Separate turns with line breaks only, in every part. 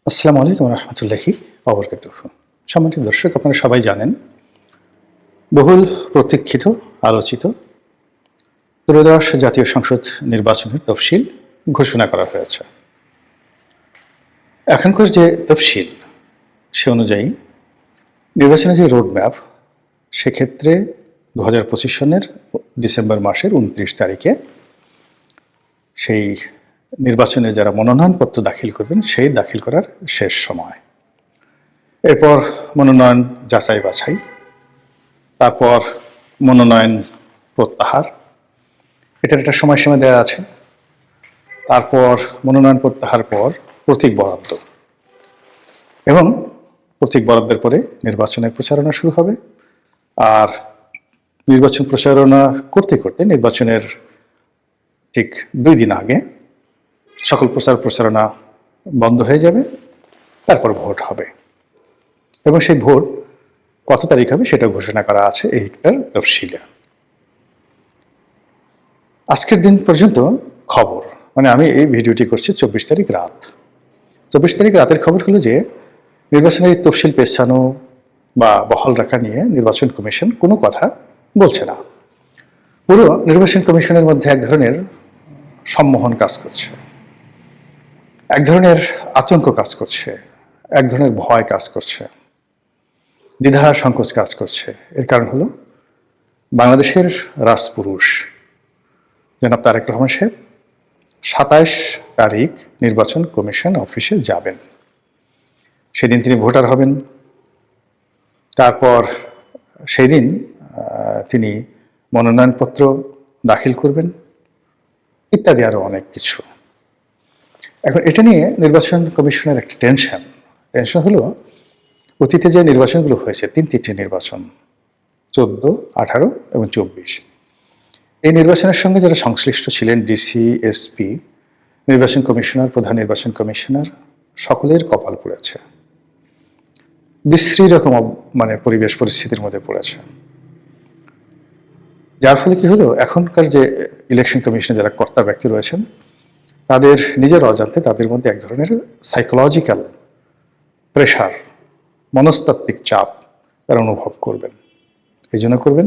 আসসালামু আলাইকুম রহমতুল্লাহি ওয়াবারাকাতুহু। সম্মানিত দর্শক, আপনারা সবাই জানেন বহুল প্রতীক্ষিত আলোচিত ত্রয়োদশ জাতীয় সংসদ নির্বাচনের তফসিল ঘোষণা করা হয়েছে। এখনকার যে তফসিল সে অনুযায়ী নির্বাচনের যে রোডম্যাপ, সেক্ষেত্রে 2025 সনের ডিসেম্বর মাসের 29 তারিখে সেই নির্বাচনে যারা মনোনয়নপত্র দাখিল করবেন সেই দাখিল করার শেষ সময়। এরপর মনোনয়ন যাচাই বাছাই, তারপর মনোনয়ন প্রত্যাহার, এটার একটা সময়সীমা দেওয়া আছে। তারপর মনোনয়ন প্রত্যাহার পর প্রতীক বরাদ্দ, এবং প্রতীক বরাদ্দের পরে নির্বাচনের প্রচারণা শুরু হবে। আর নির্বাচন প্রচারণা করতে করতে নির্বাচনের ঠিক 2 দিন আগে সকল প্রচারণা বন্ধ হয়ে যাবে। তারপর ভোট হবে, এবং সেই ভোট কত তারিখ হবে সেটা ঘোষণা করা আছে এইটার তফসিলে। আজকের দিন পর্যন্ত খবর, মানে আমি এই ভিডিওটি করছি 24 তারিখ রাত। 24 তারিখ রাতের খবর হলো যে নির্বাচনের তফসিল পেছানো বা বহাল রাখা নিয়ে নির্বাচন কমিশন কোনো কথা বলছে না। পুরো নির্বাচন কমিশনের মধ্যে এক ধরনের সম্মোহন কাজ করছে, এক ধরনের আতঙ্ক কাজ করছে, এক ধরনের ভয় কাজ করছে, দ্বিধা সংকোচ কাজ করছে। এর কারণ হলো বাংলাদেশের রাজপুরুষ জনাব তারেক রহমান সাহেব 27 তারিখ নির্বাচন কমিশন অফিসে যাবেন। সেদিন তিনি ভোটার হবেন। তারপর সেই দিন তিনি মনোনয়নপত্র দাখিল করবেন, ইত্যাদি আরো অনেক কিছু। এখন এটা নিয়ে নির্বাচন কমিশনের একটা টেনশন হলো অতীতে যে নির্বাচনগুলো হয়েছে, 3টি নির্বাচন 14, 18 এবং 24, এই নির্বাচনের সঙ্গে যারা সংশ্লিষ্ট ছিলেন, ডিসি, এসপি, নির্বাচন কমিশনার, প্রধান নির্বাচন কমিশনার, সকলের কপাল পুড়েছে, বিশ্রী রকম পরিবেশ পরিস্থিতির মধ্যে পড়েছে। যার ফলে কি হলো, এখনকার যে ইলেকশন কমিশনে যারা কর্তা ব্যক্তি রয়েছেন তাদের নিজের অজান্তে তাদের মধ্যে এক ধরনের সাইকোলজিক্যাল প্রেশার, মনস্তাত্ত্বিক চাপ তারা অনুভব করবেন। এই জন্য করবেন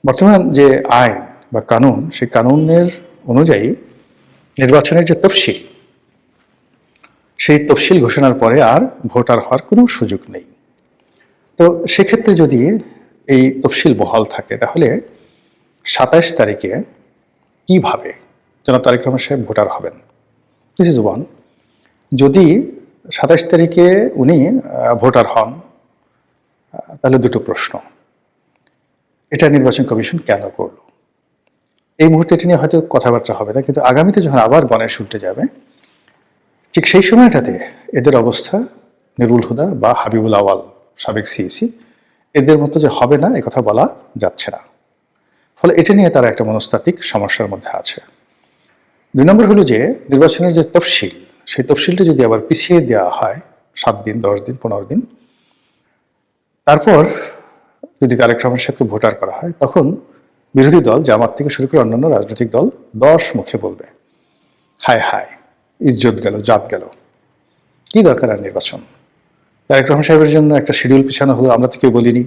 বর্তমান যে আইন বা কানুন, সেই কানুনের অনুযায়ী নির্বাচনের যে তফসিল, সেই তফসিল ঘোষণার পরে আর ভোটার হওয়ার কোনো সুযোগ নেই। তো সেক্ষেত্রে যদি এই তফসিল বহাল থাকে, তাহলে 27 তারিখে কিভাবে জনাব তারেক রহমান সাহেব ভোটার হবেন? This is one. যদি 27 তারিখে উনি ভোটার হন, তাহলে দুটো প্রশ্ন। এটা নির্বাচন কমিশন কেন করলো? এই মুহূর্তে এটা নিয়ে হয়তো কথাবার্তা হবে না, কিন্তু আগামীতে যখন আবার গণেশ উল্টে যাবে, ঠিক সেই সময়টাতে এদের অবস্থা নুরুল হুদা বা হাবিবুল আওয়াল, সাবেক সিইসি, এদের মতো যে হবে না, কথা বলা যাচ্ছে না। ফলে এটা নিয়ে তারা একটা মনস্তাত্ত্বিক সমস্যার মধ্যে আছে। 2 নম্বর হলো যে নির্বাচনের যে তফসিল, সেই তফসিলটা যদি আবার পিছিয়ে দেওয়া হয় 7 দিন, 10 দিন, 15 দিন, তারপর যদি তারেক রহমান সাহেবকে ভোটার করা হয়, তখন বিরোধী দল জামাত থেকে শুরু করে অন্যান্য রাজনৈতিক দল 10 মুখে বলবে, হায় হায়, ইজ্জত গেল, জাত গেল, কি দরকার আর নির্বাচন? তারেক রহমান সাহেবের জন্য একটা শিডিউল পিছানো হলো, আমরা তো কেউ বলিনি।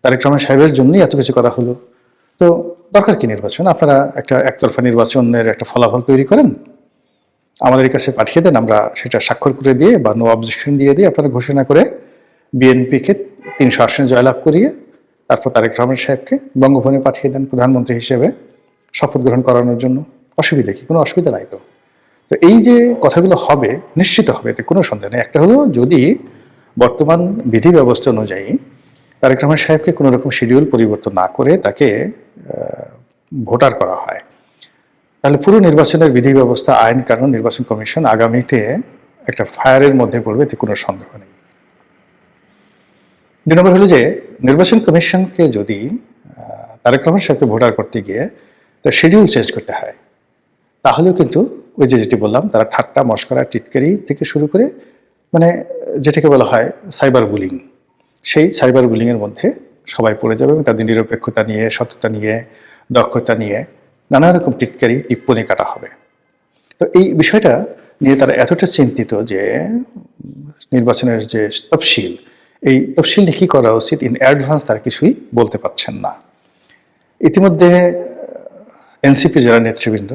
তারেক রহমান সাহেবের জন্যই এত কিছু করা হলো, তো দরকার কি নির্বাচন? আপনারা একটা একতরফা নির্বাচনের একটা ফলাফল তৈরি করেন, আমাদের কাছে পাঠিয়ে দেন, আমরা সেটা স্বাক্ষর করে দিয়ে বা নো অবজেকশন দিয়ে আপনারা ঘোষণা করে বিএনপিকে 300 আসনে জয়লাভ করিয়ে তারপর তারেক রহমান সাহেবকে বঙ্গভবনে পাঠিয়ে দেন প্রধানমন্ত্রী হিসেবে শপথ গ্রহণ করানোর জন্য। অসুবিধা কি? কোনো অসুবিধা নাই তো। তো এই যে কথাগুলো হবে, নিশ্চিত হবে, এতে কোনো সন্দেহ নেই। একটা হলো যদি বর্তমান বিধি ব্যবস্থা অনুযায়ী তারেক রহমান সাহেবকে কোনো রকম শিডিউল পরিবর্তন না করে তাকে ভোটার করা হয়, তাহলে পুরো নির্বাচনের বিধি ব্যবস্থা, আইন কানুন, নির্বাচন কমিশন আগামীতে একটা ফায়ারের মধ্যে পড়বে, এতে কোনো সন্দেহ নেই। 2 নম্বর হলো যে নির্বাচন কমিশনকে যদি তারেক রহমান সাহেবকে ভোটার করতে গিয়ে তার শিডিউল চেঞ্জ করতে হয়, তাহলেও কিন্তু ওই যে যেটি বললাম, তারা ঠাট্টা, মশকরা, টিটকারি থেকে শুরু করে যেটাকে বলা হয় সাইবার বুলিং, সেই সাইবার বুলিংয়ের মধ্যে সবাই পড়ে যাবে এবং তাদের নিরপেক্ষতা নিয়ে, সততা নিয়ে, দক্ষতা নিয়ে নানা রকম টিটকারি, টিপ্পনি কাটা হবে। তো এই বিষয়টা নিয়ে তারা এতটা চিন্তিত যে নির্বাচনের যে তফসিল, এই তফসিলে কি করা উচিত ইন অ্যাডভান্স তারা কিছুই বলতে পারছেন না। ইতিমধ্যে এনসিপি যারা নেতৃবৃন্দ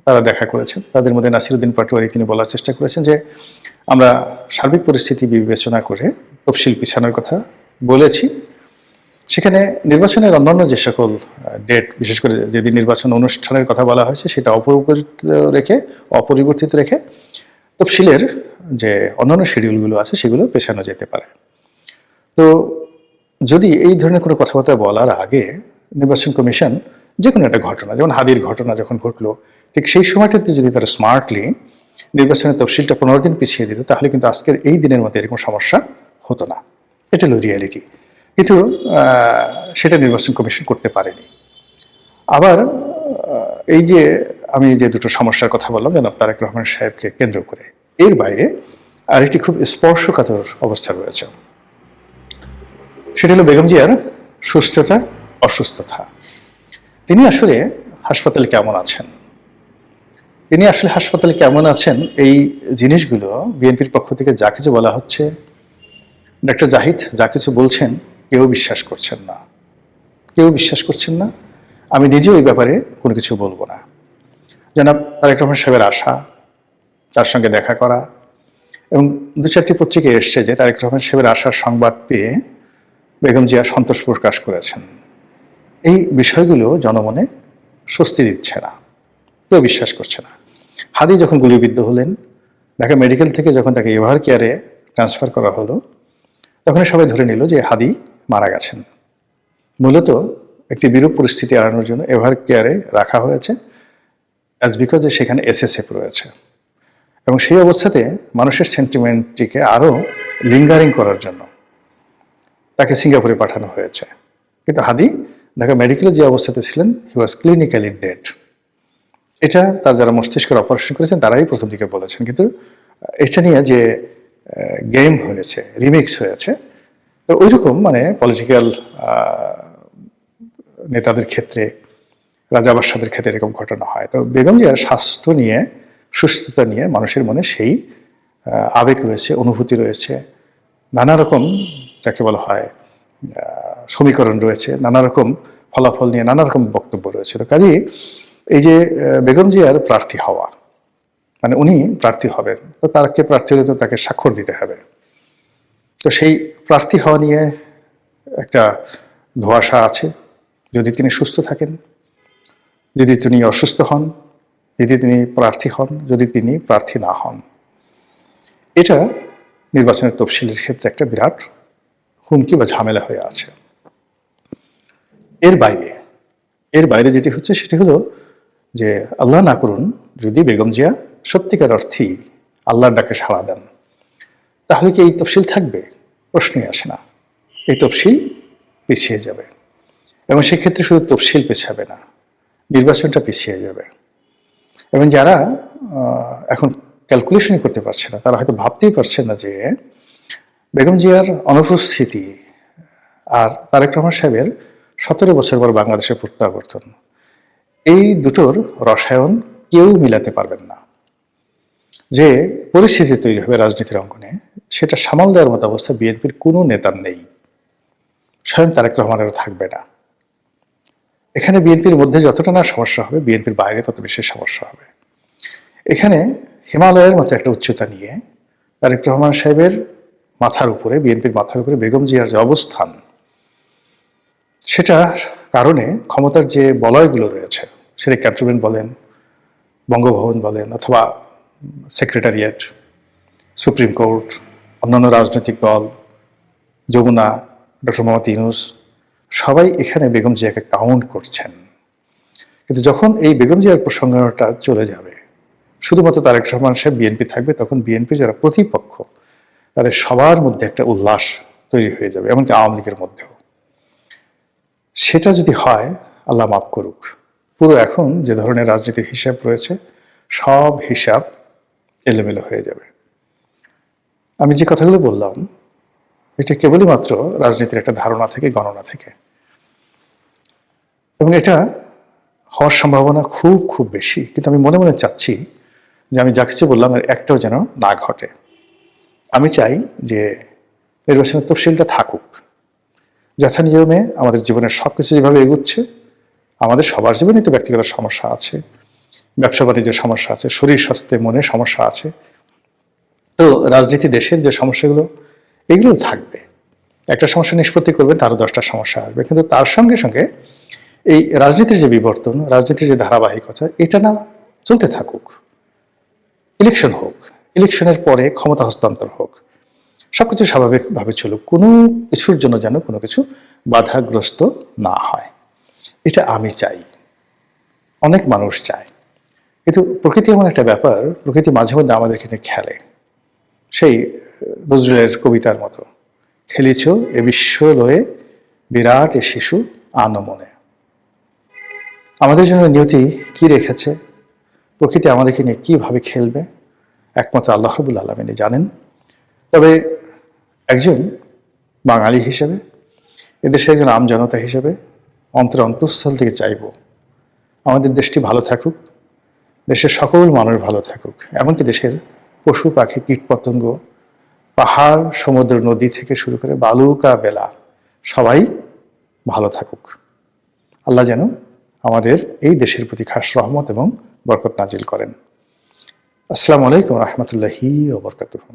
তারা দেখা করেছেন, তাদের মধ্যে নাসিরউদ্দিন পাটোয়ারি তিনি বলার চেষ্টা করেছেন যে আমরা সার্বিক পরিস্থিতি বিবেচনা করে তফসিল পিছানোর কথা বলেছি। সেখানে নির্বাচনের অন্যান্য যে সকল ডেট, বিশেষ করে যেদিন নির্বাচন অনুষ্ঠানের কথা বলা হয়েছে সেটা অপরিবর্তিত রেখে তফসিলের যে অন্যান্য শিডিউলগুলো আছে সেগুলো পেছানো যেতে পারে। তো যদি এই ধরনের কোনো কথাবার্তা বলার আগে নির্বাচন কমিশন যে কোনো একটা ঘটনা, যেমন হাদির ঘটনা যখন ঘটলো, ঠিক সেই সময়টাতে যদি তারা স্মার্টলি নির্বাচনের তফসিলটা 15 দিন পিছিয়ে দিত, তাহলে কিন্তু আজকের এই দিনের মধ্যে এরকম সমস্যা হতো না। এটা হলো রিয়ালিটি। কিন্তু সেটা নির্বাচন কমিশন করতে পারেনি। আবার এই যে আমি যে দুটো সমস্যার কথা বললাম জনাব তারেক রহমান সাহেবকে কেন্দ্র করে, এর বাইরে আরেকটি খুব স্পর্শকাতর অবস্থা রয়েছে। সেটা হলো বেগম জিয়ার সুস্থতা অসুস্থতা। তিনি আসলে হাসপাতালে কেমন আছেন, এই জিনিসগুলো বিএনপির পক্ষ থেকে যা কিছু বলা হচ্ছে, ডক্টর জাহিদ যা কিছু বলছেন, কেউ বিশ্বাস করছেন না। আমি নিজেও এই ব্যাপারে কোনো কিছু বলবো না। জনাব তারেক রহমান সাহেবের আশা, তার সঙ্গে দেখা করা, এবং 2-4টি পত্রিকায় এসছে যে তারেক রহমান সাহেবের আশার সংবাদ পেয়ে বেগম জিয়া সন্তোষ প্রকাশ করেছেন। এই বিষয়গুলো জনমনে স্বস্তি দিচ্ছে না, কেউ বিশ্বাস করছে না। হাদি যখন গুলিবিদ্ধ হলেন, ঢাকা মেডিকেল থেকে যখন তাকে এভার কেয়ারে ট্রান্সফার করা হলো, তখন সবাই ধরে নিল যে হাদি মারা গেছেন। মূলত একটি বিরূপ পরিস্থিতি এড়ানোর জন্য এভার কেয়ারে রাখা হয়েছে, অ্যাজ বিকজ সেখানে এসএসএফ রয়েছে, এবং সেই অবস্থাতে মানুষের সেন্টিমেন্টটিকে আরও লিঙ্গারিং করার জন্য তাকে সিঙ্গাপুরে পাঠানো হয়েছে। কিন্তু হাদি ঢাকা মেডিকেলে যে অবস্থাতে ছিলেন, হি ওয়াজ ক্লিনিক্যালি ডেড। এটা তার যারা মস্তিষ্কের অপারেশন করেছেন তারাই প্রথম দিকে বলেছেন। কিন্তু এটা নিয়ে যে গেম হয়েছে, রিমিক্স হয়েছে, তো ওইরকম মানে পলিটিক্যাল নেতাদের ক্ষেত্রে, রাজা বাদশাদের ক্ষেত্রে এরকম ঘটনা হয়। তো বেগম জিয়ার স্বাস্থ্য নিয়ে, সুস্থতা নিয়ে মানুষের মনে সেই আবেগ রয়েছে, অনুভূতি রয়েছে, নানা রকম যাকে বলা হয় সমীকরণ রয়েছে, নানা রকম ফলাফল নিয়ে নানা রকম বক্তব্য রয়েছে। তো কাজেই এই যে বেগম জিয়ার প্রার্থী হওয়া, মানে উনি প্রার্থী হবেন, তো তাকে প্রার্থী হলে তো তাকে স্বাক্ষর দিতে হবে। তো সেই প্রার্থী হওয়া নিয়ে একটা ধোঁয়াশা আছে। যদি তিনি সুস্থ থাকেন, যদি তিনি অসুস্থ হন, যদি তিনি প্রার্থী হন, যদি তিনি প্রার্থী না হন, এটা নির্বাচনের তফসিলের ক্ষেত্রে একটা বিরাট হুমকি বা ঝামেলা হয়ে আছে। এর বাইরে যেটি হচ্ছে সেটি হলো যে আল্লাহ না করুন যদি বেগম জিয়া সত্যিকার অর্থেই আল্লাহর ডাকে সাড়া দেন, তাহলে কি এই তফসিল থাকবে? প্রশ্নই আসে না। এই তফসিল পিছিয়ে যাবে, এবং সেক্ষেত্রে শুধু তফসিল পেছাবে না, নির্বাচনটা পিছিয়ে যাবে। এবং যারা এখন ক্যালকুলেশনই করতে পারছে না, তারা হয়তো ভাবতেই পারছে না যে বেগম জিয়ার অনুপস্থিতি আর তারেক রহমান সাহেবের 17 বছর পর বাংলাদেশের প্রত্যাবর্তন, এই দুটোর রসায়ন কেউ মিলাতে পারবেন না। যে পরিস্থিতি তৈরি হবে রাজনীতির অঙ্গনে, সেটা সামাল দেওয়ার মতো অবস্থা বিএনপির কোনো নেতার নেই, স্বয়ং তারেক রহমানেরও থাকবে না। এখানে বিএনপির মধ্যে যতটা না সমস্যা হবে, বিএনপির বাইরে তত বেশি সমস্যা হবে। এখানে হিমালয়ের মতো একটা উচ্চতা নিয়ে তারেক রহমান সাহেবের মাথার উপরে, বিএনপির মাথার উপরে বেগম জিয়ার যে অবস্থান, সেটা কারণে ক্ষমতার যে বলয়গুলো রয়েছে, সেটা ক্যান্টনমেন্ট বলেন, বঙ্গভবন বলেন, অথবা সেক্রেটারিয়েট, সুপ্রিম কোর্ট, অন্যান্য রাজনৈতিক দল, যমুনা, ডক্টর মোহাম্মদ ইউনূস, সবাই এখানে বেগম জিয়াকে কাউন্ট করছেন। কিন্তু যখন এই বেগম জিয়ার প্রসঙ্গটা চলে যাবে, শুধুমাত্র তারেক রহমান সাহেব বিএনপি থাকবে, তখন বিএনপির যারা প্রতিপক্ষ তাদের সবার মধ্যে একটা উল্লাস তৈরি হয়ে যাবে, এমনকি আওয়ামী লীগের মধ্যেও। সেটা যদি হয়, আল্লাহ মাফ করুক, পুরো এখন যে ধরনের রাজনীতির হিসাব রয়েছে, সব হিসাব এলোমেলো হয়ে যাবে। আমি যে কথাগুলো বললাম, এটা কেবলই মাত্র রাজনীতির একটা ধারণা থেকে, গণনা থেকে, এবং এটা হওয়ার সম্ভাবনা খুব খুব বেশি। কিন্তু আমি মনে মনে চাচ্ছি যে আমি যা কিছু বললাম এর একটাও যেন না ঘটে। আমি চাই যে নির্বাচনের তফসিলটা থাকুক, যথানিয়মে আমাদের জীবনের সবকিছু যেভাবে এগুচ্ছে, আমাদের সবার জীবনে তো ব্যক্তিগত সমস্যা আছে, ব্যবসা বাণিজ্যের সমস্যা আছে, শরীর স্বাস্থ্যে মনে সমস্যা আছে, তো রাজনীতি দেশের যে সমস্যাগুলো এগুলো থাকবে। একটা সমস্যা নিষ্পত্তি করবেন তারও 10টা সমস্যা আসবে, কিন্তু তার সঙ্গে সঙ্গে এই রাজনীতির যে বিবর্তন, রাজনীতির যে ধারাবাহিকতা, এটা না চলতে থাকুক। ইলেকশন হোক, ইলেকশনের পরে ক্ষমতা হস্তান্তর হোক, সবকিছু স্বাভাবিকভাবে চলুক, কোনো কিছুর জন্য যেন কোনো কিছু বাধাগ্রস্ত না হয়, এটা আমি চাই, অনেক মানুষ চায়। কিন্তু প্রকৃতি এমন একটা ব্যাপার, প্রকৃতি মাঝে মধ্যে আমাদেরকে নিয়ে খেলে, সেই নজরুলের কবিতার মতো, খেলিছ এ বিশ্ব লয়ে বিরাট এ শিশু আনমনে। আমাদের জন্য নিয়তি কি রেখেছে, প্রকৃতি আমাদেরকে নিয়ে কিভাবে খেলবে, একমাত্র আল্লাহ রাব্বুল আলামিনই জানেন। তবে একজন বাঙালি হিসেবে, এদেশের একজন আমজনতা হিসেবে অন্তঃস্থল থেকে চাইব আমাদের দেশটি ভালো থাকুক, দেশের সকল মানুষ ভালো থাকুক, এমনকি দেশের পশু পাখি কীটপতঙ্গ, পাহাড় সমুদ্র নদী থেকে শুরু করে বালুকা বেলা সবাই ভালো থাকুক। আল্লাহ যেন আমাদের এই দেশের প্রতি খাস রহমত এবং বরকত নাজিল করেন। আসসালামু আলাইকুম রহমতুল্লাহি ওয়া বারাকাতুহু।